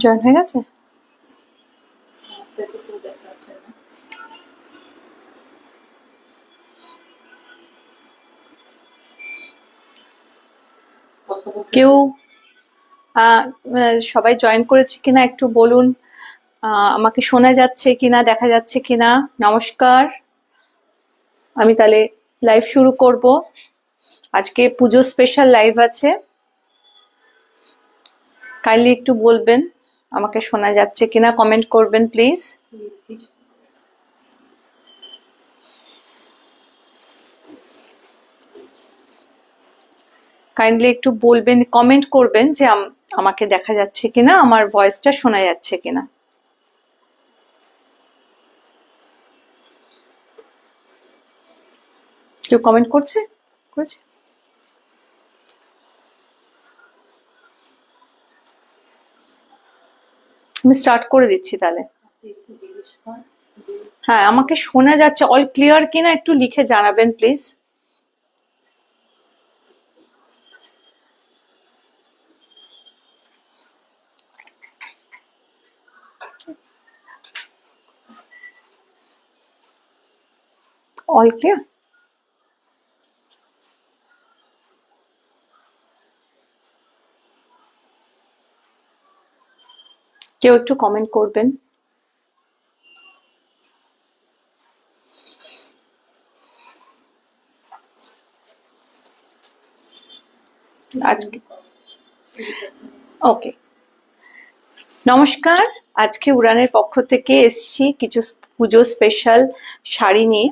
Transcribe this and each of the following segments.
Join হয়ে গেছে? কেউ সবাই জয়েন করেছে কিনা একটু বলুন। আমাকে শোনা যাচ্ছে কিনা, দেখা যাচ্ছে কিনা। নমস্কার, আমি তাহলে লাইভ শুরু করব। আজকে পুজো স্পেশাল লাইভ আছে। কাইন্ডলি একটু বলবেন আমাকে শোনা যাচ্ছে কিনা, কমেন্ট করবেন প্লিজ। কাইন্ডলি একটু বলবেন, কমেন্ট করবেন যে আমাকে দেখা যাচ্ছে কিনা, আমার ভয়েসটা শোনা যাচ্ছে কিনা। কেউ কমেন্ট করেছে? আমি স্টার্ট করে দিচ্ছি তাহলে। হ্যাঁ, আমাকে শোনা যাচ্ছে অল ক্লিয়ার কিনা একটু লিখে জানাবেন প্লিজ। All clear? কেউ একটু কমেন্ট করবেন। আজকে ওকে, নমস্কার। আজকে উড়ানের পক্ষ থেকে এসছি কিছু পুজো স্পেশাল শাড়ি নিয়ে।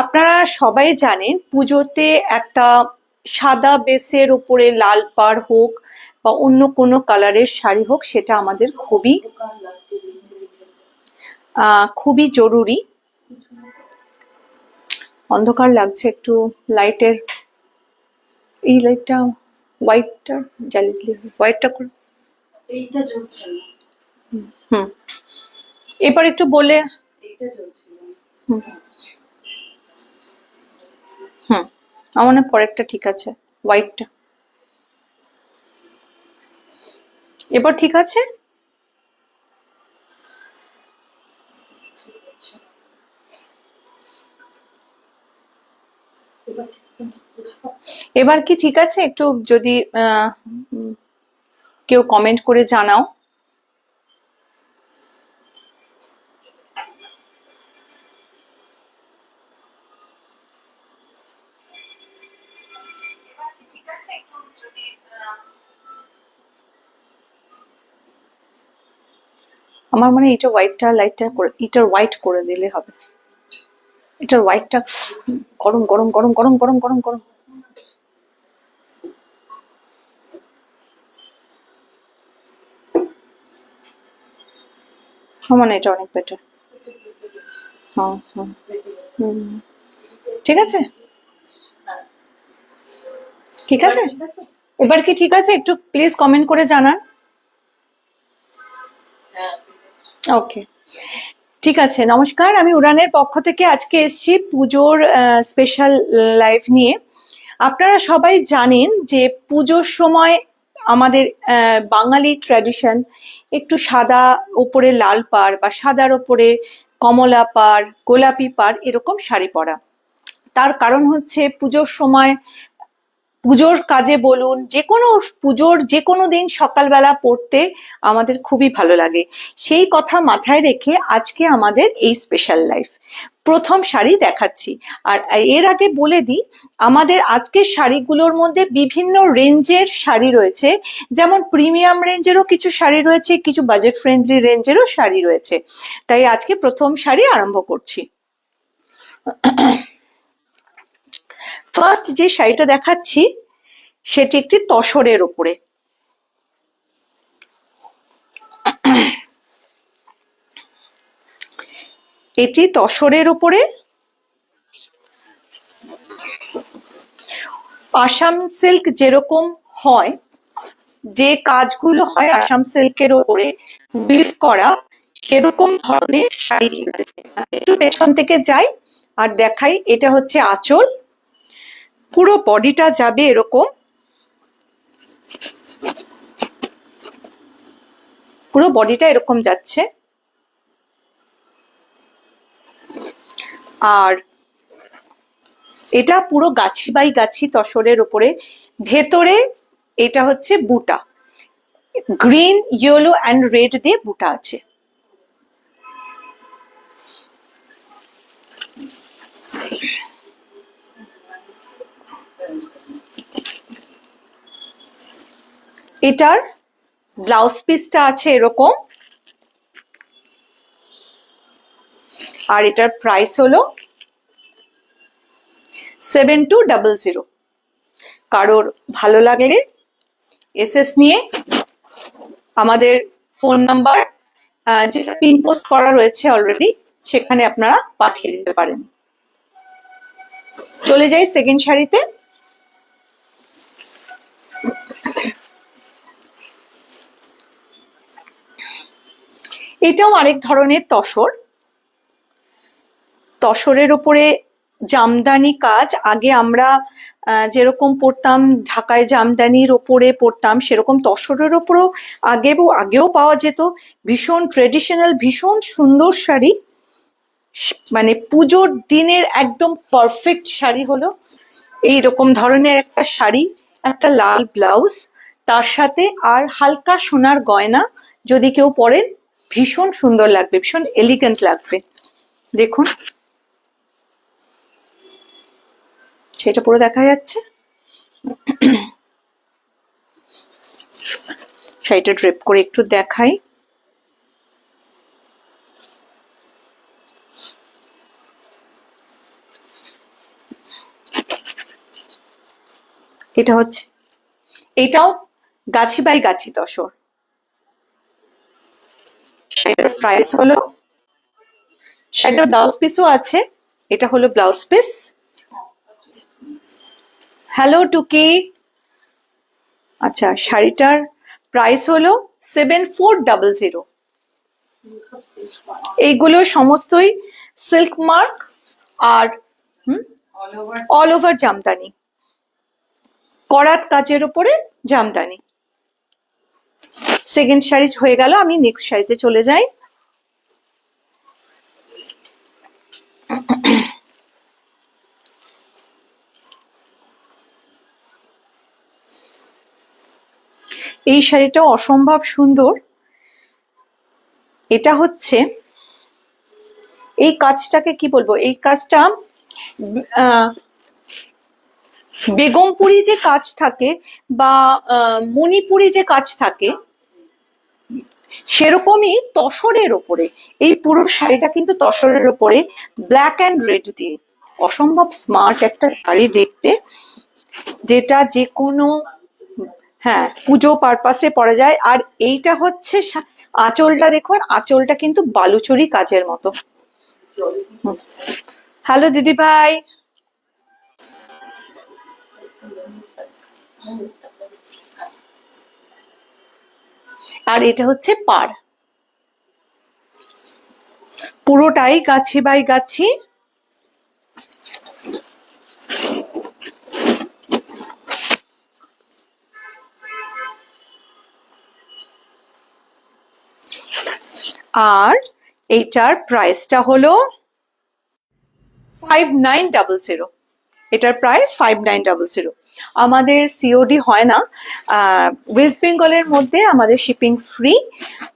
আপনারা সবাই জানেন পুজোতে একটা সাদা বেসের উপরে লাল পাড় হোক বা অন্য কোনো কালারের শাড়ি হোক, সেটা আমাদের খুবই জরুরি। অন্ধকার লাগছে, একটু লাইটের, এই লাইটটা হোয়াইটটা জ্বালিয়ে দিলে, হোয়াইটটা করে। এইটা জ্বলছে না। হুম, এবার একটু বলে। এইটা জ্বলছে না। হুম হুম, আমার মনে হয় পরেরটা ঠিক আছে, হোয়াইটটা। এবার ঠিক আছে? এবার কি ঠিক আছে? একটু যদি কেউ কমেন্ট করে জানাও। আমার মনে হয় এটা হোয়াইটটা, লাইটটা করে, এটার হোয়াইট করে দিলে হবে। এটার হোয়াইটটা গরম গরম গরম গরম গরম গরম গরম। আমার মনে হয় এটা অনেক বেটার। হ্যাঁ হ্যাঁ, ঠিক আছে, ঠিক আছে। এবার কি ঠিক আছে? একটু প্লিজ কমেন্ট করে জানান। ওকে, ঠিক আছে। নমস্কার, আমি উড়ানের পক্ষ থেকে আজকে এসেছি পুজোর স্পেশাল লাইভ নিয়ে। আপনারা সবাই জানেন যে পুজোর সময় আমাদের বাঙালি ট্র্যাডিশন একটু সাদা ওপরে লাল পাড় বা সাদার ওপরে কমলা পাড়, গোলাপি পাড় এরকম শাড়ি পরা। তার কারণ হচ্ছে পুজোর সময়, পুজোর কাজে বলুন, যে কোনো পুজোর যে কোনো দিন সকালবেলা পড়তে আমাদের খুবই ভালো লাগে। সেই কথা মাথায় রেখে আজকে আমাদের এই স্পেশাল লাইফ। প্রথম শাড়ি দেখাচ্ছি। আর এর আগে বলে দিই, আমাদের আজকের শাড়িগুলোর মধ্যে বিভিন্ন রেঞ্জের শাড়ি রয়েছে। যেমন প্রিমিয়াম রেঞ্জেরও কিছু শাড়ি রয়েছে, কিছু বাজেট ফ্রেন্ডলি রেঞ্জেরও শাড়ি রয়েছে। তাই আজকে প্রথম শাড়ি আরম্ভ করছি। ফার্স্ট যে শাড়িটা দেখাচ্ছি সেটি একটি তসরের উপরে। এটি তসরের উপরে আসাম সিল্ক যেরকম হয়, যে কাজগুলো হয় আসাম সিল্কের ওপরে উইভ করা, সেরকম ধরনের শাড়ি রয়েছে। একটু পেছন থেকে যাই আর দেখাই। এটা হচ্ছে আঁচল, পুরো বডিটা যাবে এরকম, পুরো বডিটা এরকম যাচ্ছে। আর এটা পুরো গাছি বাই গাছি তসরের উপরে, ভেতরে এটা হচ্ছে বুটা, গ্রিন ইয়েলো অ্যান্ড রেড দিয়ে বুটা আছে। এটার ব্লাউজ পিসটা আছে এরকম, আর এটার প্রাইস হলো 7200। কারোর ভালো লাগলে এসএস নিয়ে আমাদের ফোন নাম্বার, যেটা পিন পোস্ট করা রয়েছে অলরেডি, সেখানে আপনারা পাঠিয়ে দিতে পারেন। চলে যাই সেকেন্ড শাড়িতে। এটাও আরেক ধরনের তসর, তসরের উপরে জামদানি কাজ। আগে আমরা যেরকম পড়তাম ঢাকায় জামদানির ওপরে পড়তাম, সেরকম তসরের ওপরেও আগেও পাওয়া যেত। ভীষণ ট্রেডিশনাল, ভীষণ সুন্দর শাড়ি, মানে পুজোর দিনের একদম পারফেক্ট শাড়ি হলো এইরকম ধরনের একটা শাড়ি, একটা লাল ব্লাউজ, তার সাথে আর হালকা সোনার গয়না যদি কেউ পরেন ভীষণ সুন্দর লাগবে, ভীষণ এলিগেন্ট লাগবে। দেখুন সেটা পুরো দেখা যাচ্ছে। শাড়িটা ড্রেপ করে একটু দেখাই। এটা হচ্ছে, এটাও গাছি বাই গাছি তসর। শাড়িটার প্রাইস হলো, শাড়িটার ব্লাউজ পিসও আছে, এটা হলো ব্লাউজ পিস। হ্যালো টুকি। আচ্ছা, শাড়িটার প্রাইস হলো 7400। এইগুলো সমস্তই সিল্ক মার্ক আর অল ওভার জামদানি, করাত কাজের উপরে জামদানি। সেকেন্ড শাড়ি হয়ে গেল, আমি নেক্সট শাড়িতে চলে যাই। এই শাড়িটা অসম্ভব সুন্দর। এটা হচ্ছে, এই কাজটাকে কি বলবো, এই কাজটা বেগমপুরি যে কাজ থাকে বা মণিপুরি যে কাজ থাকে সেরকমই তসরের ওপরে। এই পুরো শাড়িটা কিন্তু তসরের ওপরে ব্ল্যাক অ্যান্ড রেড দিয়ে, অসম্ভব স্মার্ট একটা শাড়ি দেখতে, যেটা যে কোনো, হ্যাঁ, পুজো পারপাসে পরা যায়। আর এইটা হচ্ছে আঁচলটা দেখুন, আঁচলটা কিন্তু বালুচরি কাজের মতো। হ্যালো দিদি ভাই। আর এটা হচ্ছে পাড়, পুরোটাই গাছি বাই গাছি। আর এইটার প্রাইসটা হলো 5900। এটার প্রাইস 5900। আমাদের সিওডি হয় না, ওয়েস্ট বেঙ্গলের মধ্যে আমাদের শিপিং ফ্রি,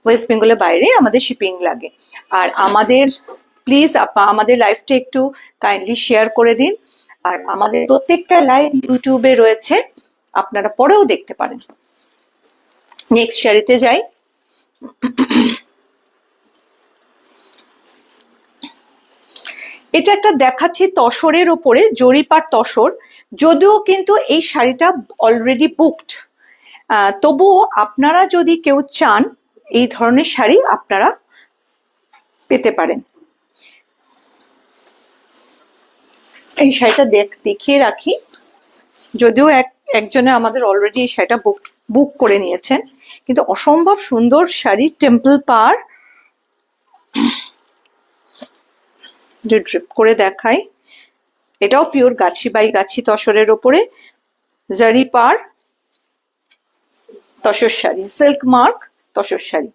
ওয়েস্ট বেঙ্গলের বাইরে আমাদের শিপিং লাগে। আর আমাদের প্লিজ আমাদের লাইভটা একটু কাইন্ডলি শেয়ার করে দিন। আর আমাদের প্রত্যেকটা লাইভ ইউটিউবে রয়েছে, আপনারা পরেও দেখতে পারেন। নেক্সট শাড়িতে যাই। এটা একটা দেখাচ্ছি তসরের উপরে, জরিপার তসর, যদিও কিন্তু এই শাড়িটা অলরেডি বুকড। তবুও আপনারা যদি কেউ চান এই ধরনের শাড়ি আপনারা পেতে পারেন। এই শাড়িটা দেখিয়ে রাখি। যদিও একজনে আমাদের অলরেডি এই শাড়িটা বুক করে নিয়েছেন, কিন্তু অসম্ভব সুন্দর শাড়ি, টেম্পল পার। ড্রিপ করে দেখাই, এটাও পিওর গাছি বাই গাছি তসরের ওপরে জারি পার তসর শাড়ি, সিল্ক মার্ক তসর শাড়ি।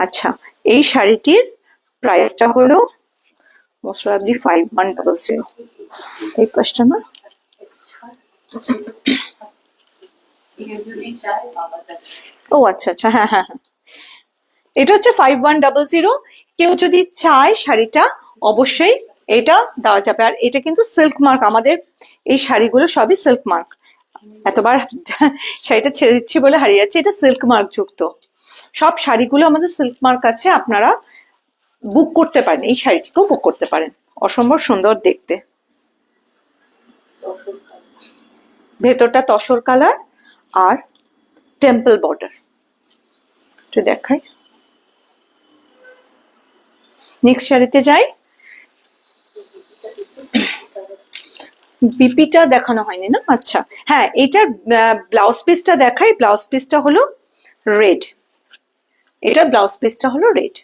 আচ্ছা, এই শাড়িটির প্রাইসটা হলো মোস্ট প্রবাবলি 5100। এই পাশটা না, যদি চায় পাওয়া যাবে। ও আচ্ছা আচ্ছা, হ্যাঁ হ্যাঁ হ্যাঁ, এটা হচ্ছে 5100। কেউ যদি চায় শাড়িটা অবশ্যই এটা দেওয়া যাবে। আর এটা কিন্তু সিল্ক মার্ক, আমাদের এই শাড়িগুলো সবই সিল্ক মার্ক। এতবার শাড়িটা ছেড়ে দিচ্ছি বলে হারিয়ে যাচ্ছে, এটা সিল্ক মার্ক যুক্ত সব শাড়িগুলো আমাদের সিল্ক মার্ক আছে। আপনারা বুক করতে পারেন, এই শাড়িটিকেও বুক করতে পারেন, অসম্ভব সুন্দর দেখতে। ভেতরটা তসর কালার আর টেম্পল বর্ডার। একটু দেখাই, নেক্সট শাড়িতে যাই। বিপিটা দেখানো হয়নি না? আচ্ছা হ্যাঁ, এটার ব্লাউজ পিসটা দেখাই। ব্লাউজ পিসটা হলো রেড, এটার ব্লাউজ পিসটা হলো রেড।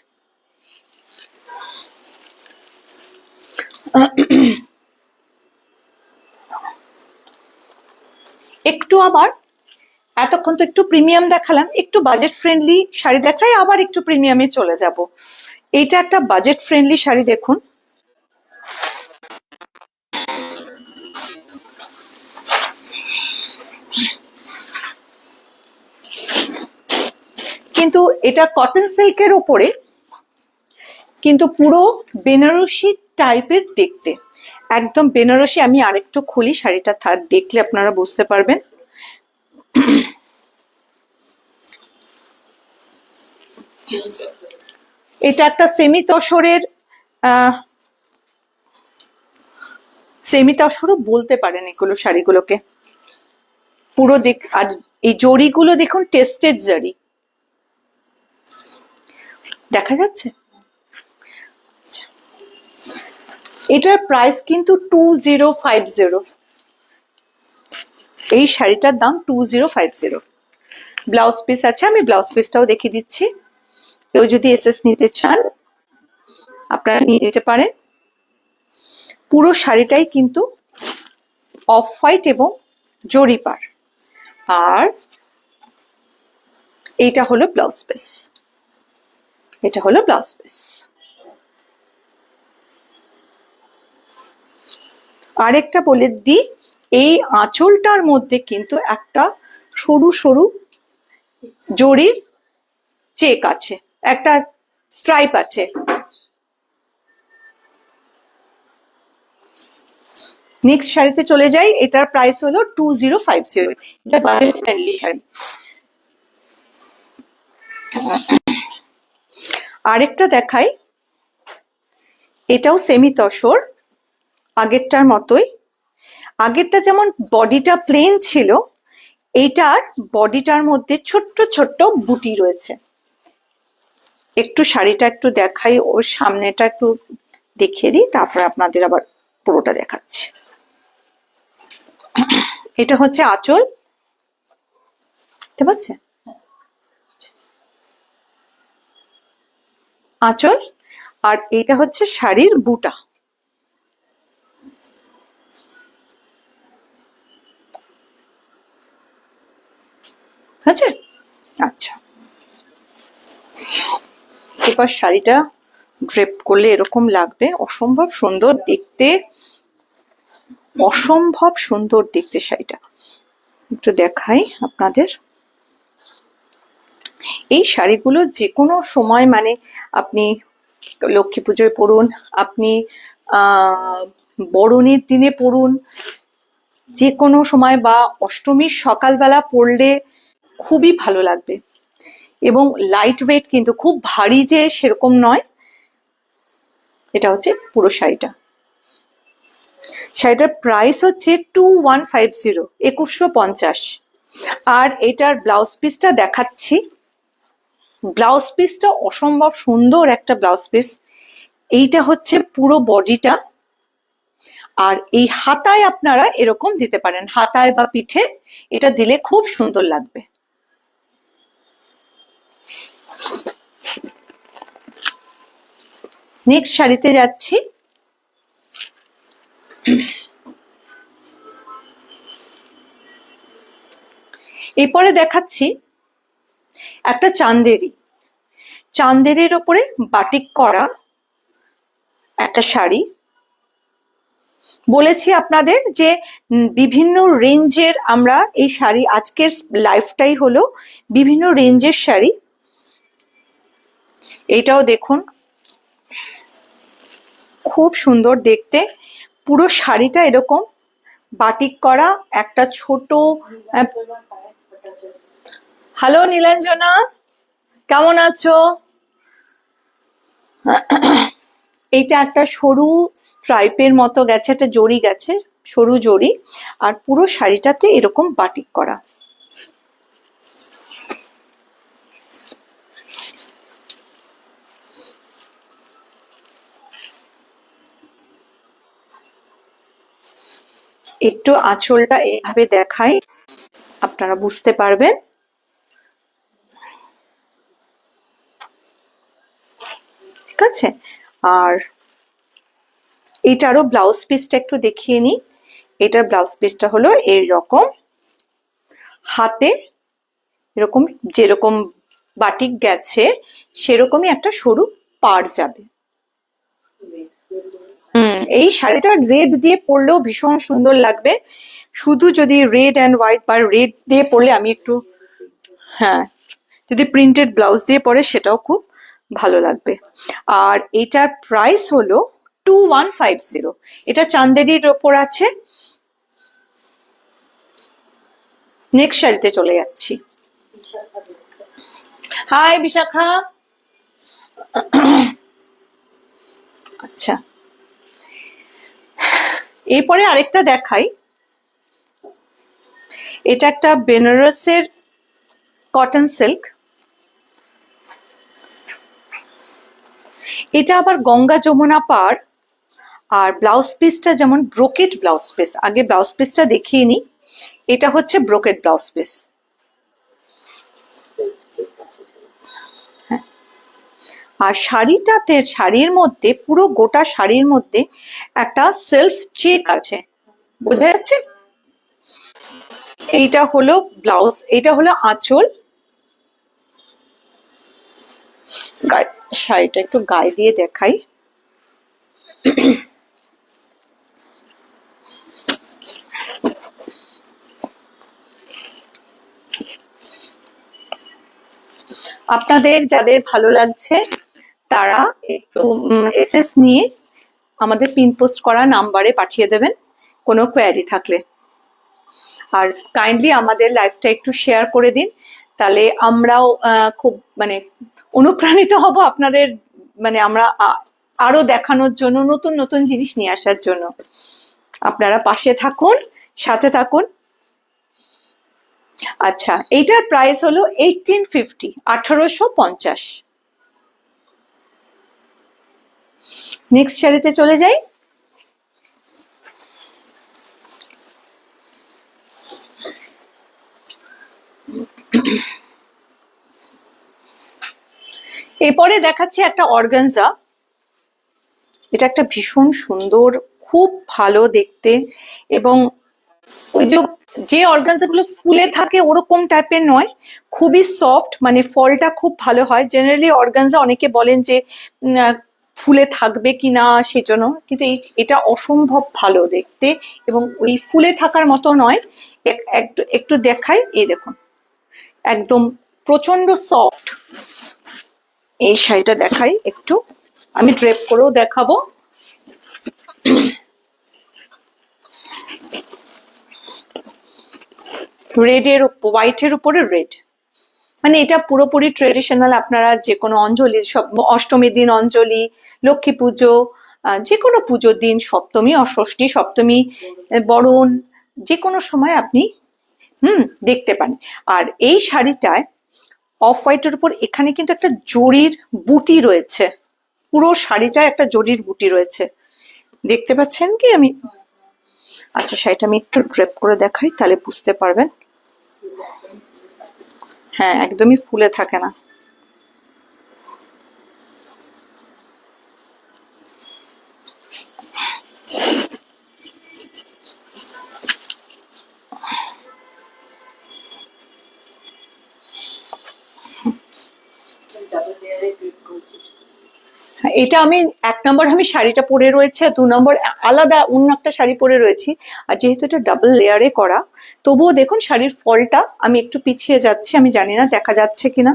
একটু আবার, এতক্ষণ তো একটু প্রিমিয়াম দেখালাম, একটু বাজেট ফ্রেন্ডলি শাড়ি দেখাই, আবার একটু প্রিমিয়ামে চলে যাব। এইটা একটা বাজেট ফ্রেন্ডলি শাড়ি, দেখুন। কিন্তু এটা কটন সিল্কের ওপরে, কিন্তু পুরো বেনারসি টাইপের দেখতে, একদম বেনারসি। আমি আরেকটু খুলি শাড়িটা, দেখলে আপনারা বুঝতে পারবেন। এটা একটা সেমি তসরের, সেমি তসরও বলতে পারেন এগুলো শাড়িগুলোকে। পুরো আর এই জরিগুলো দেখুন, টেস্টেড জরি, দেখা যাচ্ছে। এটার প্রাইস কিন্তু 2050। এই শাড়িটার দাম 2050। ব্লাউজ পিস আছে, আমি ব্লাউজ পিসটাও দেখিয়ে দিচ্ছি। কেউ যদি এসএস নিতে চান আপনারা নিয়ে নিতে পারেন। পুরো শাড়িটাই কিন্তু অফ হোয়াইট এবং জরি পার, আর এইটা হলো ব্লাউজ পিস, এটা হলো ব্লাউজ পিস। আরেকটা বলে দিই, এই আঁচলটার মধ্যে কিন্তু একটা সরু সরু জরির চেক আছে, একটা স্ট্রাইপ আছে। নেক্সট শাড়িতে চলে যাই। এটার প্রাইস হলো 2050। এটা বাজেট ফ্রেন্ডলি শাড়ি। আরেকটা দেখাই, এটাও সেমি তসর, আগেরটার মতোই। আগেরটা যেমন বডিটা প্লেন ছিল, এইটার বডিটার মধ্যে ছোট্ট ছোট্ট বুটি রয়েছে। একটু শাড়িটা একটু দেখাই, ওর সামনেটা একটু দেখিয়ে দিই, তারপরে আপনাদের আবার পুরোটা দেখাচ্ছি। এটা হচ্ছে আঁচল, দেখতে পাচ্ছেন? আঁচল, আর এটা হচ্ছে শাড়ির বুটা। আছে? আচ্ছা, এবার শাড়িটা ড্রেপ করলে এরকম লাগবে, অসম্ভব সুন্দর দেখতে, অসম্ভব সুন্দর দেখতে শাড়িটা। একটু দেখাই আপনাদের। এই শাড়িগুলো যে কোনো সময়, মানে আপনি লক্ষ্মী পুজোয় পরুন, আপনি বরণের দিনে পরুন, যে কোনো সময়, বা অষ্টমীর সকালবেলা পরলে খুবই ভালো লাগবে। এবং লাইট ওয়েট, কিন্তু খুব ভারী যে সেরকম নয়। এটা হচ্ছে পুরো শাড়িটা। শাড়িটার প্রাইস হচ্ছে 2150, 2150। আর এটার ব্লাউজ পিসটা দেখাচ্ছি। ব্লাউজ পিসটা অসম্ভব সুন্দর একটা ব্লাউজ পিস। এইটা হচ্ছে পুরো বডিটা, আর এই হাতায় আপনারা এরকম দিতে পারেন, হাতায় বা পিঠে এটা দিলে খুব সুন্দর লাগবে। নেক্সট শাড়িতে যাচ্ছি। এরপরে দেখাচ্ছি একটা চান্দেরির ওপরে বাটিক করা একটা শাড়ি। বলেছি আপনাদের যে বিভিন্ন রেঞ্জের আমরা এই শাড়ি, আজকের লাইফটাই হলো বিভিন্ন রেঞ্জের শাড়ি। এটাও দেখুন খুব সুন্দর দেখতে, পুরো শাড়িটা এরকম বাটিক করা একটা ছোট। হ্যালো নীলাঞ্জনা, কেমন আছো? এইটা একটা সরু স্ট্রাইপের মতো গেছে, একটা জড়ি গেছে, সরু জড়ি, আর পুরো শাড়িটাতে এরকম বাটিক করা। একটু আঁচলটা এভাবে দেখাই, আপনারা বুঝতে পারবেন। ঠিক আছে, আর এটারও ব্লাউজ পিসটা একটু দেখিয়ে নিই। এটার ব্লাউজ পিসটা হলো এরকম, হাতে এরকম যেরকম বাটিক গেছে সেরকমই একটা সরু পাড় যাবে। এই শাড়িটা রেড দিয়ে পরলেও ভীষণ সুন্দর লাগবে। শুধু যদি রেড অ্যান্ড হোয়াইট বা রেড দিয়ে পরলে আমি একটু, হ্যাঁ, যদি প্রিন্টেড ব্লাউজ দিয়ে পরে সেটাও খুব ভালো লাগবে। আর এটার প্রাইস হলো 2150। এটা চান্দেরির ওপর আছে। নেক্সট শাড়িতে চলে যাচ্ছি। হাই বিশাখা। আচ্ছা, এরপরে আরেকটা দেখাই। এটা একটা বেনারসের কটন সিল্ক। এটা আবার গঙ্গা যমুনা পাড়। আর ব্লাউজ পিসটা যেমন ব্রোকেট ব্লাউজ পিস, আগে ব্লাউজ পিসটা দেখিয়ে নি। এটা হচ্ছে ব্রোকেট ব্লাউজ পিস। আর শাড়ির মধ্যে, পুরো গোটা শাড়ির মধ্যে একটা সেলফ চেক আছে, বোঝা যাচ্ছে? এইটা হলো ব্লাউজ, এটা হলো আঁচল। শাড়িটা একটু গায়ে দিয়ে দেখাই। আপনাদের যাদের ভালো লাগছে তারা একটু এসএস নিয়ে আমাদের পিন পোস্ট করা নাম্বারে পাঠিয়ে দেবেন কোনো কোয়ারি থাকলে। আর কাইন্ডলি আমাদের লাইভটা একটু শেয়ার করে দিন, তাহলে আমরাও খুব অনুপ্রাণিত হব আপনাদের, আমরা আরো দেখানোর জন্য, নতুন নতুন জিনিস নিয়ে আসার জন্য। আপনারা পাশে থাকুন, সাথে থাকুন। আচ্ছা, এইটার প্রাইস হলো 1850, 1850। নেক্সট শাড়িতে চলে যাই। এরপরে দেখাচ্ছি একটা অর্গানজা। এটা একটা ভীষণ সুন্দর, খুব ভালো দেখতে, এবং ওই যে অর্গানজা গুলো ফুলে থাকে ওরকম টাইপের নয়, খুবই সফট, ফলটা খুব ভালো হয়। জেনারেলি অর্গানজা অনেকে বলেন যে ফুলে থাকবে কিনা সেজন্য, কিন্তু এটা অসম্ভব ভালো দেখতে, এবং ওই ফুলে থাকার মতো নয়। একটু দেখাই, এই দেখুন একদম প্রচন্ড সফট। এই শাড়িটা দেখাই একটু, আমি ড্রেপ করেও দেখাবো। রেডের হোয়াইটের উপরে রেড, এটা পুরোপুরি ট্রেডিশনাল। আপনারা যে কোনো অঞ্জলি, সব অষ্টমীর দিন অঞ্জলি, লক্ষ্মী পুজো, যে কোনো পুজোর দিন, সপ্তমী, ষষ্ঠী, সপ্তমী, বরণ, যে কোনো সময় আপনি দেখতে পান। আর এই শাড়িটায় অফ হোয়াইটের উপর এখানে কিন্তু একটা জরির বুটি রয়েছে, পুরো শাড়িটায় একটা জরির বুটি রয়েছে, দেখতে পাচ্ছেন কি? আমি আচ্ছা, শাড়িটা আমি একটু ড্রেপ করে দেখাই, তাহলে বুঝতে পারবেন। হ্যাঁ, একদমই ফুলে থাকে না। ডাবল লেয়ারে ক্রিয়েট করছি। এটা আমি 1 নম্বর আমি শাড়িটা পরে রয়েছে, আর 2 নম্বর আলাদা অন্য একটা শাড়ি পরে রয়েছি। আর যেহেতু এটা ডাবল লেয়ারে করা, তবুও দেখুন শাড়ির ফলটা, আমি একটু পিছিয়ে যাচ্ছি, আমি জানি না দেখা যাচ্ছে কিনা,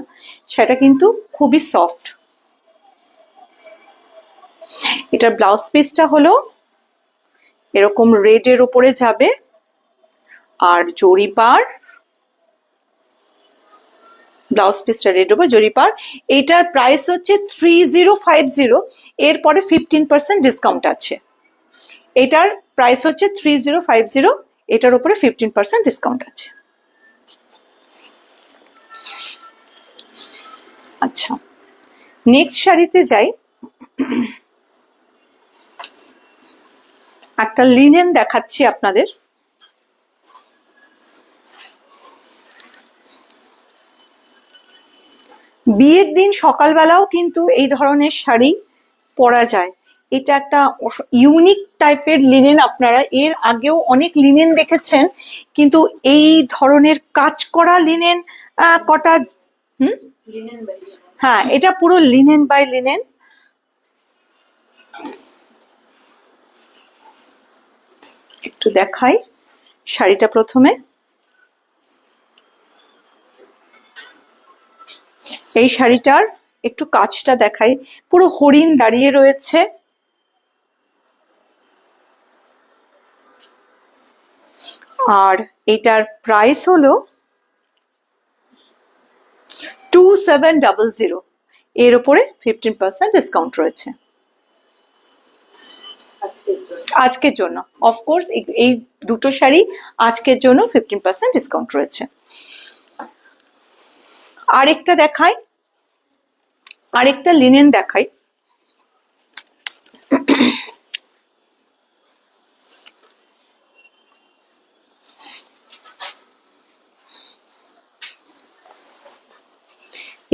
সেটা কিন্তু খুবই সফট। এটার ব্লাউজ পিসটা হলো এরকম রেডের ওপরে যাবে, আর জরিপার, ব্লাউজ পিসটা রেড ওপর জরিপার। এটার প্রাইস হচ্ছে 3050, এরপরে 15% ডিসকাউন্ট আছে। এটার প্রাইস হচ্ছে 3050, এটার উপরে 15% ডিসকাউন্ট আছে। আচ্ছা, নেক্সট শাড়িতে যাই। একটা লিনেন দেখাচ্ছি আপনাদের। বিয়ের দিন সকালবেলাও কিন্তু এই ধরনের শাড়ি পরা যায়। এটা একটা ইউনিক টাইপের লিনেন। আপনারা এর আগেও অনেক লিনেন দেখেছেন, কিন্তু এই ধরনের কাজ করা লিনেন কটা। হুম, লিনেন বাই লিনেন। হ্যাঁ, এটা পুরো লিনেন বাই লিনেন। একটু দেখাই শাড়িটা প্রথমে। এই শাড়িটার একটু কাজটা দেখাই, পুরো হরিণ দাঁড়িয়ে রয়েছে। আর এটার প্রাইস হলো 2700, এর উপরে 15% ডিসকাউন্ট রয়েছে আজকের জন্য। অফকোর্স এই দুটো শাড়ি আজকের জন্য 15% ডিসকাউন্ট রয়েছে। আরেকটা দেখাই, আরেকটা লিনেন দেখাই।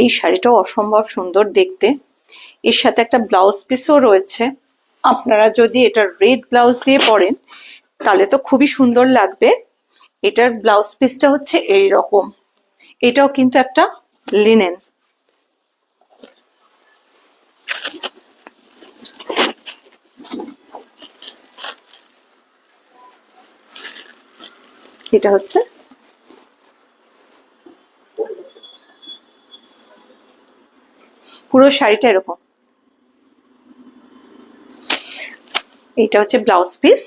এই শাড়িটাও অসম্ভব সুন্দর দেখতে, এর সাথে একটা ব্লাউজ পিসও রয়েছে। আপনারা যদি এটা রেড ব্লাউজ দিয়ে পরেন তাহলে তো খুবই সুন্দর লাগবে। এটার ব্লাউজ পিসটা হচ্ছে এই রকম। এটাও কিন্তু একটা লিনেন। এটা হচ্ছে পুরো শাড়িটা এরকম। এটা হচ্ছে ব্লাউজ পিস।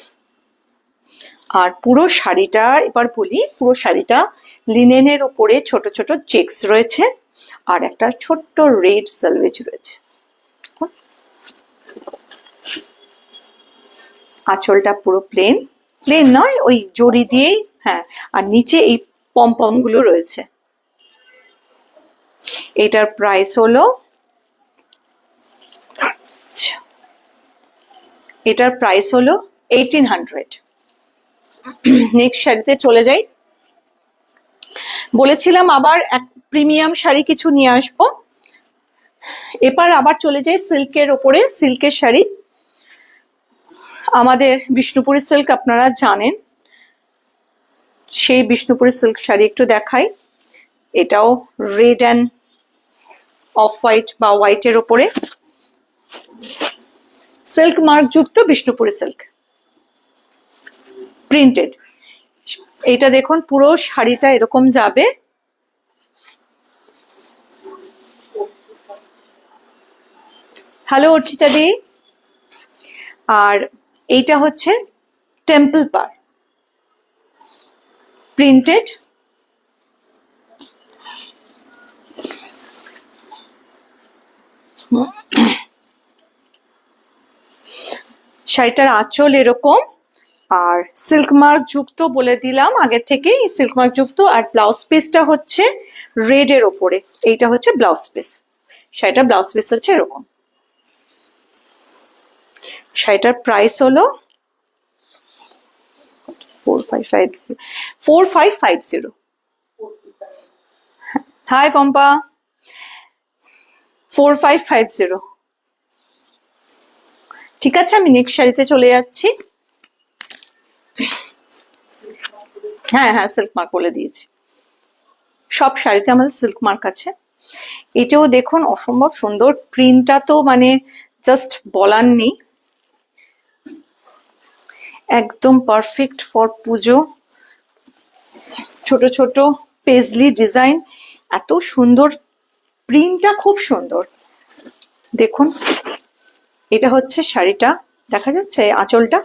আর পুরো শাড়িটা, এবার বলি, পুরো শাড়িটা লিনেনের উপরে ছোট ছোট চেকস রয়েছে, আর একটা ছোট্ট রেড সালভেজ রয়েছে। আঁচলটা পুরো প্লেন, প্লেন নয়, ওই জড়ি দিয়েই, হ্যাঁ। আর নিচে এই পম গুলো রয়েছে। এটার প্রাইস হলো, এটার প্রাইস হলো 1800। নেক্সট শাড়িতে চলে যাই। বলেছিলাম আবার এক প্রিমিয়াম শাড়ি কিছু নিয়ে আসবো। এবার আবার চলে যাই সিল্কের ওপরে, সিল্কের শাড়ি। আমাদের বিষ্ণুপুরি সিল্ক আপনারা জানেন, সেই বিষ্ণুপুরি সিল্ক শাড়ি একটু দেখাই। এটাও রেড অ্যান্ড অফ হোয়াইট বা হোয়াইটের ওপরে সিল্ক মার্ক যুক্ত বিষ্ণুপুরি সিল্ক প্রিন্টেড। এটা দেখুন পুরো শাড়িটা এরকম যাবে। হ্যালো অর্চিতা দি। আর এইটা হচ্ছে টেম্পল পার প্রিন্টেড। শাড়িটার আঁচল এরকম, আর সিল্ক মার্ক যুক্ত, বলে দিলাম আগে থেকেই সিল্ক মার্ক যুক্ত। আর ব্লাউজ পিসটা হচ্ছে রেড এর ওপরে, এইটা হচ্ছে ব্লাউজ পিস। শাড়িটার ব্লাউজ পিস হচ্ছে এরকম। শাড়িটার প্রাইস হলো 4550 হাই পম্পা 4550 ঠিক আছে, আমি নেক্সট শাড়িতে চলে যাচ্ছি। হ্যাঁ হ্যাঁ, সিল্ক মার্ক বলে দিয়েছি, সব শাড়িতে আমাদের সিল্ক মার্ক আছে। এটাও দেখুন অসম্ভব সুন্দর, প্রিন্টটা তো মানে জাস্ট বলার নেই, একদম পারফেক্ট ফর পুজো। ছোট ছোট পেজলি ডিজাইন, এত সুন্দর, প্রিন্টটা খুব সুন্দর। দেখুন এটা হচ্ছে শাড়িটা, দেখা যাচ্ছে আঁচলটা,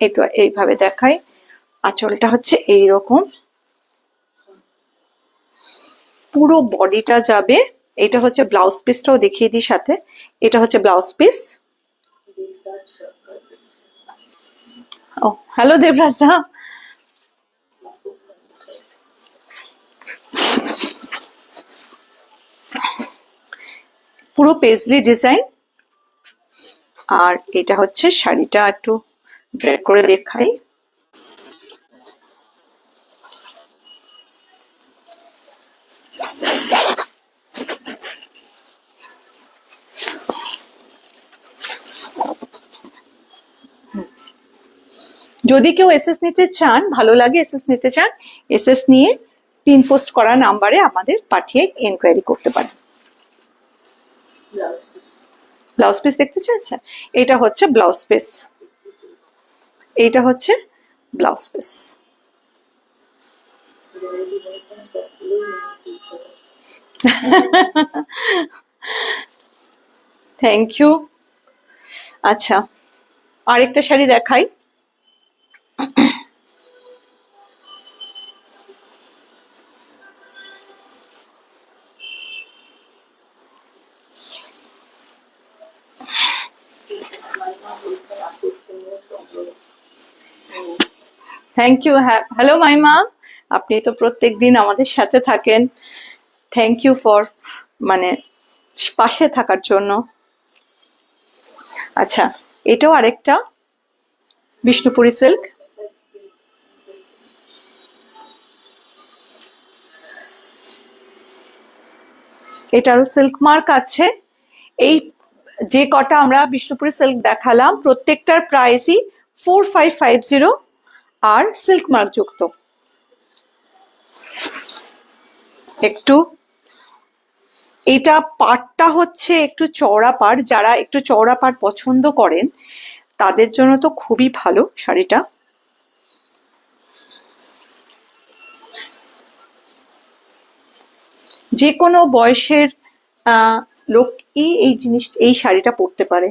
এটা এইভাবে দেখাই, আঁচলটা হচ্ছে এইরকম, পুরো বডিটা যাবে। এটা হচ্ছে ব্লাউজ পিসটাও দেখিয়ে দিই সাথে, এটা হচ্ছে ব্লাউজ পিস। ও হ্যালো দেবরাজ দা, পুরো পেজলি ডিজাইন। আর এটা হচ্ছে শাড়িটা, একটু ড্রেপ করে দেখাই। যদি কেউ এসএস নিতে চান, ভালো লাগে এসএস নিতে চান, এসএস নিয়ে পিন পোস্ট করা নাম্বারে আমাদের পাঠিয়ে এনকোয়ারি করতে পারেন। ব্লাউজ পিস দেখতে চাইছেন? এটা হচ্ছে ব্লাউজ পিস, এইটা হচ্ছে ব্লাউজ পিস। Thank you. আচ্ছা, আরেকটা শাড়ি দেখাই। Thank you. হ্যালো মাইমা, আপনি তো প্রত্যেক দিন আমাদের সাথে থাকেন, থ্যাংক ইউ ফর মানে পাশে থাকার জন্য। আচ্ছা, এটাও আরেকটা বিষ্ণুপুরি সিল্ক, এটারও সিল্ক মার্ক আছে। এই যে কটা আমরা বিষ্ণুপুরি সিল্ক দেখালাম প্রত্যেকটার প্রাইসই 4550 আর সিল্ক মার্ক যুক্ত। একটু এটা পাড়টা হচ্ছে একটু চওড়া পাড়, যারা একটু চওড়া পাড় পছন্দ করেন তাদের জন্য তো খুবই ভালো শাড়িটা। যে কোনো বয়সের লোকই এই জিনিস, এই শাড়িটা পরতে পারে।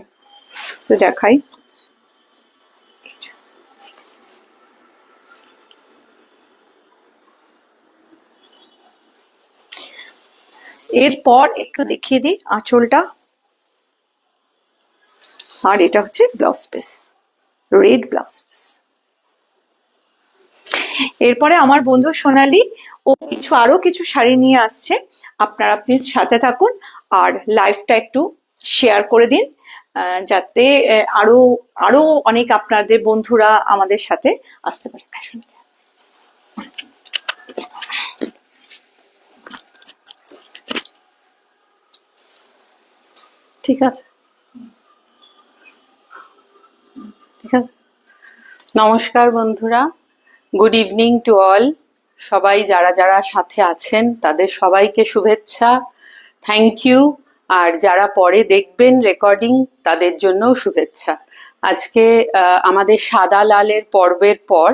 তো দেখাই, এরপর একটু দেখিয়ে দিই আঁচলটা। আর এটা হচ্ছে blouse piece, red blouse piece. এরপরে আমার বন্ধু সোনালি ও আরো কিছু শাড়ি নিয়ে আসছে, আপনারা প্লিজ সাথে থাকুন আর লাইভটা একটু শেয়ার করে দিন, যাতে আরো আরো অনেক আপনাদের বন্ধুরা আমাদের সাথে আসতে পারে। ঠিক আছে, ঠিক আছে। নমস্কার বন্ধুরা, গুড ইভিনিং টু অল। সবাই যারা যারা সাথে আছেন তাদের সবাইকে শুভেচ্ছা, থ্যাংক ইউ। আর যারা পরে দেখবেন রেকর্ডিং তাদের জন্যও শুভেচ্ছা। আজকে আমাদের সাদা লালের পর্বের পর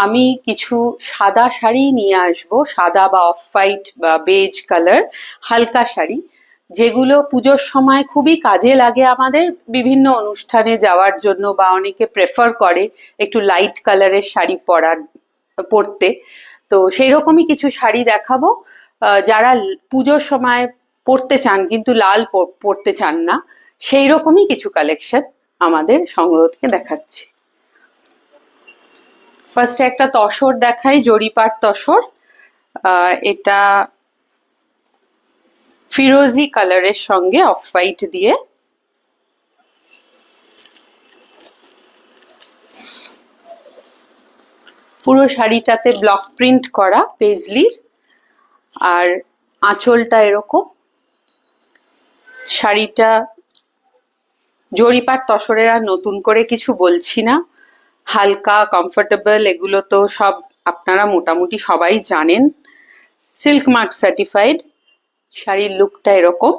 আমি কিছু সাদা শাড়ি নিয়ে আসব, সাদা বা অফ হোয়াইট বা বেজ কালার হালকা শাড়ি, যেগুলো পুজোর সময় খুবই কাজে লাগে আমাদের বিভিন্ন অনুষ্ঠানে যাওয়ার জন্য, বা অনেকে প্রেফার করে একটু লাইট কালারের শাড়ি পরতে। তো সেই রকমই কিছু শাড়ি দেখাবো, যারা পুজোর সময় পরতে চান কিন্তু লাল পরতে চান না, সেই রকমই কিছু কালেকশন আমাদের সংগ্রহকে দেখাচ্ছি। ফার্স্টে একটা তসর দেখাই, জরিপাট তসর। এটা ফিরোজি কালারের সঙ্গে অফ হোয়াইট দিয়ে, পুরো শাড়িটাতে ব্লক প্রিন্ট করা পেজলির, আর আঁচলটা এরকম। শাড়িটা জরিপার তসরের আর নতুন করে কিছু বলছি না, হালকা কমফোর্টেবল, এগুলো তো সব আপনারা মোটামুটি সবাই জানেন। Silk mark certified. শাড়ির লুকটা এরকম,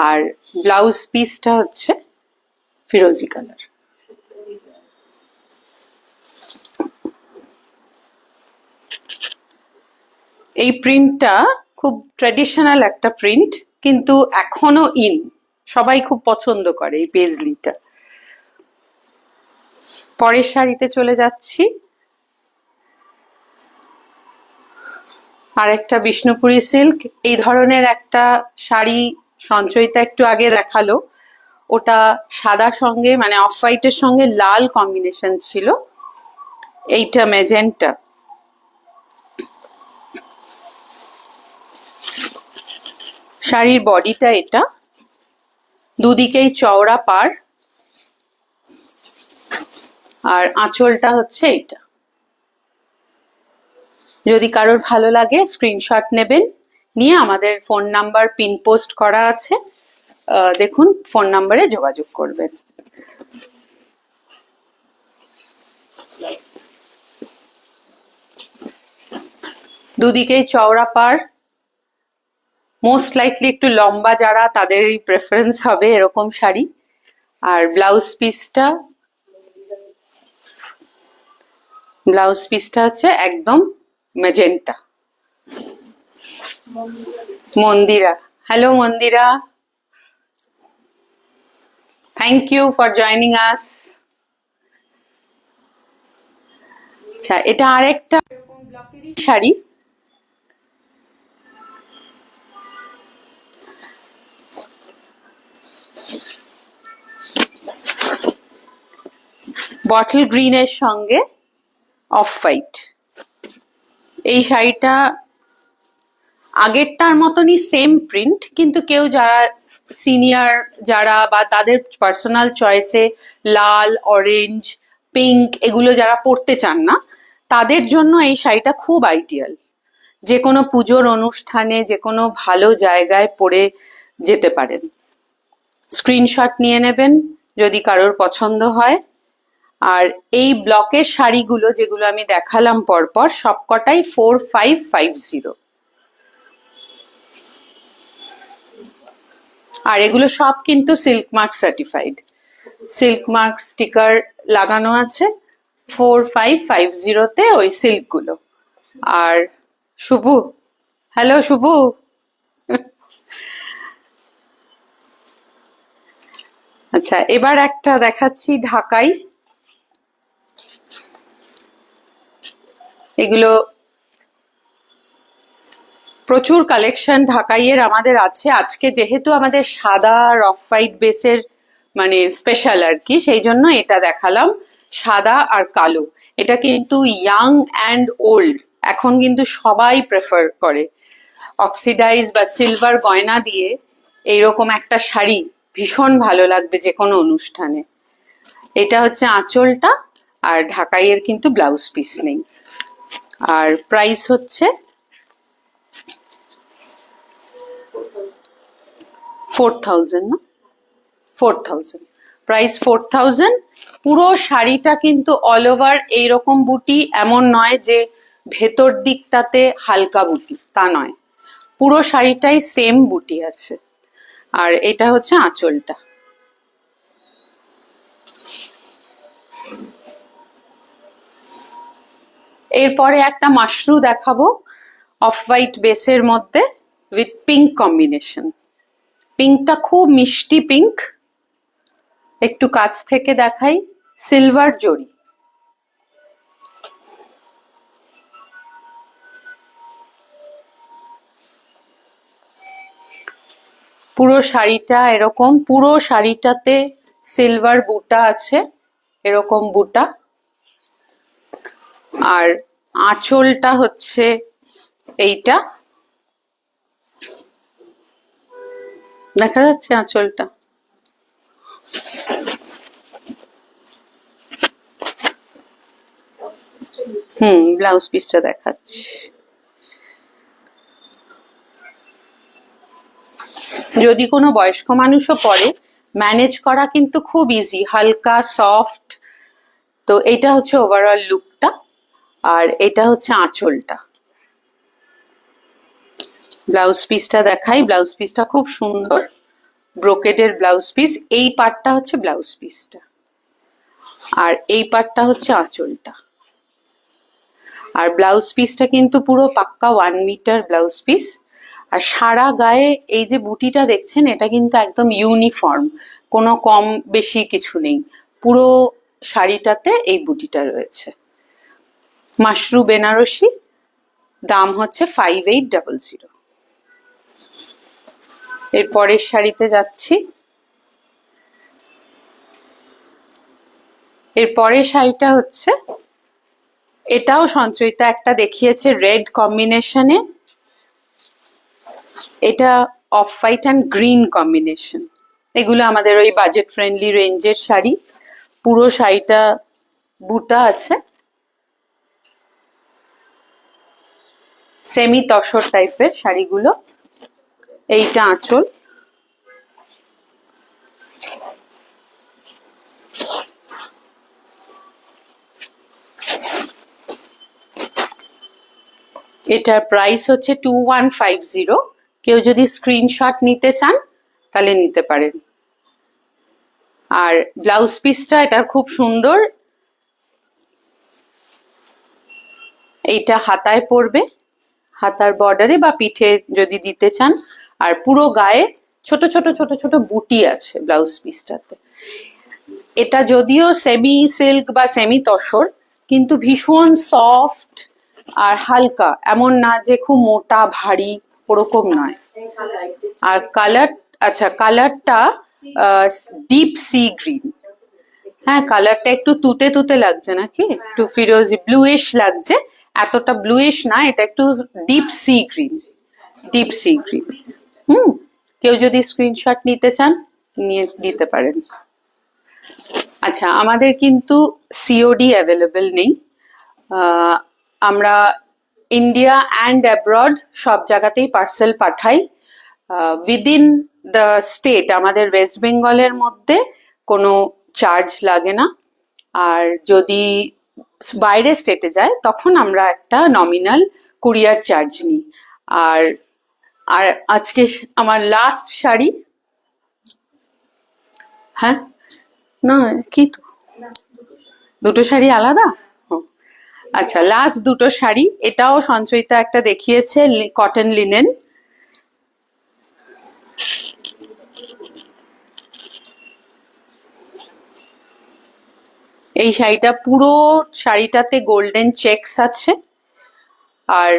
আর ব্লাউজ পিসটা হচ্ছে ফিরোজি কালার। এই প্রিন্টটা খুব ট্র্যাডিশনাল একটা প্রিন্ট, কিন্তু এখনো ইন, সবাই খুব পছন্দ করে এই পেজলিটা। পরের শাড়িতে চলে যাচ্ছি। আর একটা বিষ্ণুপুরি সিল্ক, এই ধরনের একটা শাড়ি সঞ্চয়িতা একটু আগে দেখালো, ওটা সাদা সঙ্গে মানে অফ হোয়াইটের সঙ্গে লাল কম্বিনেশন ছিল, এইটা ম্যাজেন্টা। শাড়ির বডিটা এটা, দুদিকেই চওড়া পাড়, আর আঁচলটা হচ্ছে এইটা। যদি কারোর ভালো লাগে স্ক্রিনশট নেবেন, নিয়ে আমাদের ফোন নাম্বার পিন পোস্ট করা আছে, দেখুন ফোন নাম্বারে যোগাযোগ করবেন। দুদিকেই চওড়া পাড়, মোস্ট লাইকলি একটু লম্বা যারা তাদেরই প্রেফারেন্স হবে এরকম শাড়ি। আর ব্লাউজ পিসটা হচ্ছে একদম magenta. Mandira, hello Mandira, thank you for joining us. আচ্ছা, এটা আরেকটা শাড়ি, বটল গ্রিনের সঙ্গে অফ হোয়াইট। এই শাড়িটা আগেরটার মতনই সেম প্রিন্ট, কিন্তু কেউ যারা সিনিয়র যারা বা তাদের পার্সোনাল চয়েসে লাল, অরেঞ্জ, পিঙ্ক এগুলো যারা পরতে চান না, তাদের জন্য এই শাড়িটা খুব আইডিয়াল। যে কোনো পুজোর অনুষ্ঠানে যে কোনো ভালো জায়গায় পরে যেতে পারেন। স্ক্রিনশট নিয়ে নেবেন যদি কারোর পছন্দ হয়। আর এই ব্লকের শাড়িগুলো যেগুলো আমি দেখালাম পরপর, সবকটাই 4550। আর এগুলো সব কিন্তু silk mark certified, silk mark sticker লাগানো আছে 4550-তে ওই সিল্ক গুলো। আর শুভু, হ্যালো শুভু। আচ্ছা, এবার একটা দেখাচ্ছি ঢাকাই। এগুলো প্রচুর কালেকশন ঢাকাইয়ের আমাদের আছে। আজকে যেহেতু আমাদের সাদা আর অফ হোয়াইট বেসের মানে স্পেশাল আর কি, সেই জন্য এটা দেখালাম সাদা আর কালো। এটা কিন্তু ইয়াং অ্যান্ড ওল্ড এখন কিন্তু সবাই প্রেফার করে। অক্সিডাইজ বা সিলভার গয়না দিয়ে এইরকম একটা শাড়ি ভীষণ ভালো লাগবে যে কোনো অনুষ্ঠানে। এটা হচ্ছে আঁচলটা, আর ঢাকাইয়ের কিন্তু ব্লাউজ পিস নেই। আর প্রাইস হচ্ছে 4000 না, 4000 প্রাইস 4000। পুরো শাড়িটা কিন্তু অল ওভার এইরকম বুটি, এমন নয় যে ভেতর দিকটাতে হালকা বুটি, তা নয়, পুরো শাড়িটাই সেম বুটি আছে। আর এটা হচ্ছে আঁচলটা। এরপরে একটা মাশরু দেখাবো অফ হোয়াইট বেসের মধ্যে উইথ পিঙ্ক কম্বিনেশন। পিঙ্কটা খুব মিষ্টি পিঙ্ক, একটু কাছ থেকে দেখাই, সিলভার জরি। পুরো শাড়িটা এরকম, পুরো শাড়িটাতে সিলভার বুটা আছে, এরকম বুটা। আর আঁচলটা হচ্ছে এইটা, দেখা যাচ্ছে আঁচলটা। ব্লাউজ পিসটা দেখাচ্ছি। যদি কোনো বয়স্ক মানুষও পরে, ম্যানেজ করা কিন্তু খুব ইজি, হালকা সফট। তো এটা হচ্ছে ওভারঅল লুকটা, আর এটা হচ্ছে আঁচলটা। ব্লাউজ পিসটা দেখাই। ব্লাউজ পিসটা খুব সুন্দর, ব্রোকেডের ব্লাউজ পিস। এই পার্টটা হচ্ছে ব্লাউজ পিসটা, আর এই পার্টটা হচ্ছে আঁচলটা। আর ব্লাউজ পিসটা কিন্তু পুরো পাক্কা 1 মিটার ব্লাউজ পিস। আর সারা গায়ে এই যে বুটিটা দেখছেন, এটা কিন্তু একদম ইউনিফর্ম, কোনো কম বেশি কিছু নেই। পুরো শাড়িটাতে এই বুটিটা রয়েছে। মাশরু বেনারসি, দাম হচ্ছে 5800। এর পরের শাড়িতে যাচ্ছি। এর পরের শাড়িটা হচ্ছে, এটাও সঞ্চয়িতা একটা দেখিয়েছে রেড কম্বিনেশনে। এটা off white and green combination. এগুলো আমাদের ওই বাজেট ফ্রেন্ডলি রেঞ্জের শাড়ি। পুরো শাড়িটা বুটা আছে, সেমি তসর টাইপের শাড়িগুলো। এইটা আঁচল। এটার প্রাইস হচ্ছে 2150। কেউ যদি স্ক্রিনশট নিতে চান তাহলে নিতে পারেন। আর ব্লাউজ পিসটা এটার খুব সুন্দর। এইটা হাতায় পড়বে, হাতার বর্ডারে বা পিঠে যদি দিতে চান। আর পুরো গায়ে ছোট ছোট ছোট ছোট বুটি আছে ব্লাউজ পিসটাতে। এটা যদিও সেমি সিল্ক বা সেমি তসর, কিন্তু ভীষণ সফট আর হালকা, এমন না যে খুব মোটা ভারী, ওরকম নয়। আর কালার, আচ্ছা কালারটা ডিপ সি গ্রিন। হ্যাঁ, কালারটা একটু তুতে তুতে লাগছে নাকি, একটু ফিরোজি ব্লুইশ লাগছে। এতটা ব্লুইশ না, এটা একটু deep sea green, deep sea green. কেউ যদি স্ক্রিনশট নিতে চান নিয়ে দিতে পারেন। আচ্ছা, আমাদের কিন্তু সিওডি অ্যাভেলেবেল নেই। আমরা ইন্ডিয়া অ্যান্ড অ্যাব্রড সব জায়গাতেই পার্সেল পাঠাই। উইদিন দ্য স্টেট, আমাদের ওয়েস্ট বেঙ্গলের মধ্যে কোনো চার্জ লাগে না। আর যদি বাইরে স্টেটে যায় তখন আমরা একটা নমিনাল কুরিয়ার চার্জ নিই। আর আর আজকে আমার লাস্ট শাড়ি। হ্যাঁ, না কি তো দুটো শাড়ি আলাদা। আচ্ছা, লাস্ট দুটো শাড়ি। এটাও সঞ্চয়িতা একটা দেখিয়েছে, কটন লিনেন। এই শাড়িটা, পুরো শাড়িটাতে গোল্ডেন চেকস আছে, আর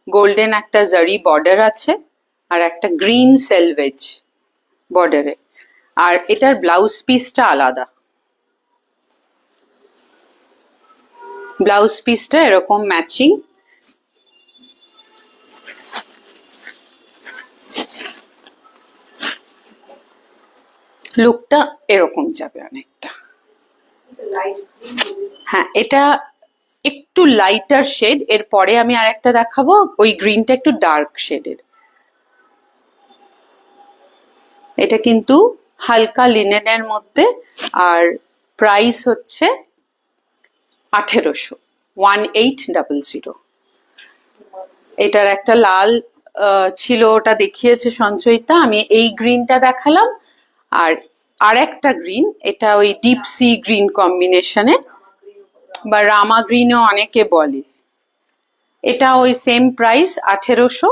গোল্ডেন একটা জারি বর্ডার আছে, আর একটা গ্রিন সেলভেজ বর্ডারে। আর এটার ব্লাউজ পিসটা আলাদা। ব্লাউজ পিসটা এরকম ম্যাচিং। লুকটা এরকম যাবে অনেকটা। হ্যাঁ, এটা একটু লাইটার শেড। এর পরে আমি আরেকটা দেখাবো, ওই গ্রিনটা একটু ডার্ক শেডের। এটা কিন্তু হালকা লিনেনের মধ্যে, আর প্রাইস হচ্ছে 1800, 1800। এটার একটা লাল ছিল, ওটা দেখিয়েছে সঞ্চয়িতা। আমি এই গ্রিনটা দেখালাম। আর একটা গ্রিন, এটা ওই ডিপ সি গ্রিন কম্বিনেশনে, বা রামা গ্রিনও অনেকে বলে। এটা ওই সেম প্রাইস 1800।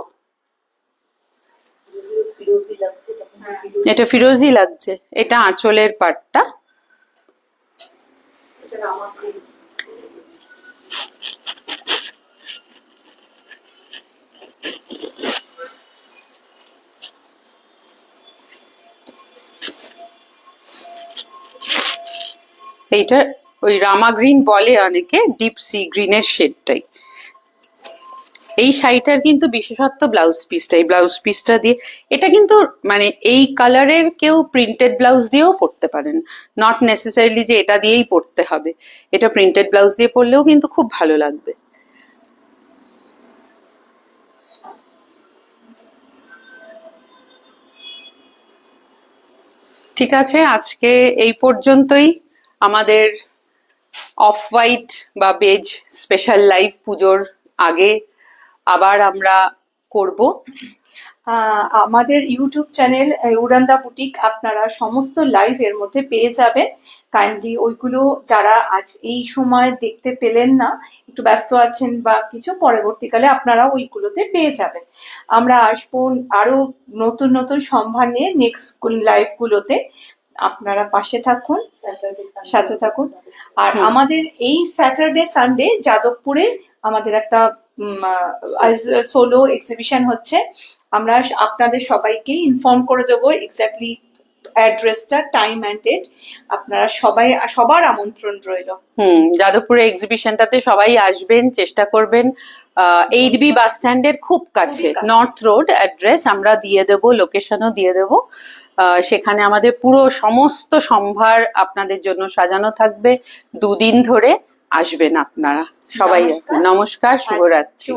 এটা ফিরোজি লাগছে। এটা আঁচলের পাটটা। এইটা ওই রামা গ্রিন বলে অনেকে, ডিপ সি গ্রিনের শেডটাই। এই শাড়িটার কিন্তু বিশেষত্ব ব্লাউজ পিসটা। এই ব্লাউজ পিসটা দিয়ে, এটা কিন্তু মানে এই কালারের কেউ প্রিন্টেড ব্লাউজ দিয়েও পরতে পারেন, নট নেসেসারিলি যে এটা দিয়েই পরতে হবে। এটা প্রিন্টেড ব্লাউজ দিয়ে পরলেও কিন্তু খুব ভালো লাগবে। ঠিক আছে, আজকে এই পর্যন্তই। আমাদের অফ হোয়াইট বা বেজ স্পেশাল লাইভ পুজোর আগে আবার আমরা করব। আমাদের ইউটিউব চ্যানেল উড়ান্দা বুটিক আপনারা সমস্ত লাইভ এর মধ্যে পেয়ে যাবেন। কাইন্ডলি ওইগুলো যারা আজ এই সময় দেখতে পেলেন না, একটু ব্যস্ত আছেন বা কিছু, পরবর্তীকালে আপনারা ওইগুলোতে পেয়ে যাবেন। আমরা আসবো আরো নতুন নতুন সম্ভার নিয়ে নেক্সট লাইভ গুলোতে। আপনারা পাশে থাকুন, সাথে থাকুন। আর আমাদের এই স্যাটারডে সানডে যাদবপুরে আমাদের একটা সোলো এক্সিবিশন হচ্ছে। আমরা আপনাদের সবাইকে ইনফর্ম করে দেবো এক্স্যাক্টলি অ্যাড্রেসটা, টাইম অ্যান্ড ডেট। আপনারা সবাই, সবার আমন্ত্রণ রইল। যাদবপুরে এক্সিবিশনটাতে সবাই আসবেন, চেষ্টা করবেন। 8B বাস স্ট্যান্ডের খুব কাছে, নর্থ রোড অ্যাড্রেস আমরা দিয়ে দেব, লোকেশনও দিয়ে দেব। সেখানে আমাদের পুরো সমস্ত সম্ভার আপনাদের জন্য সাজানো থাকবে। 2 দিন ধরে আসবেন আপনারা সবাই। নমস্কার, শুভরাত্রি।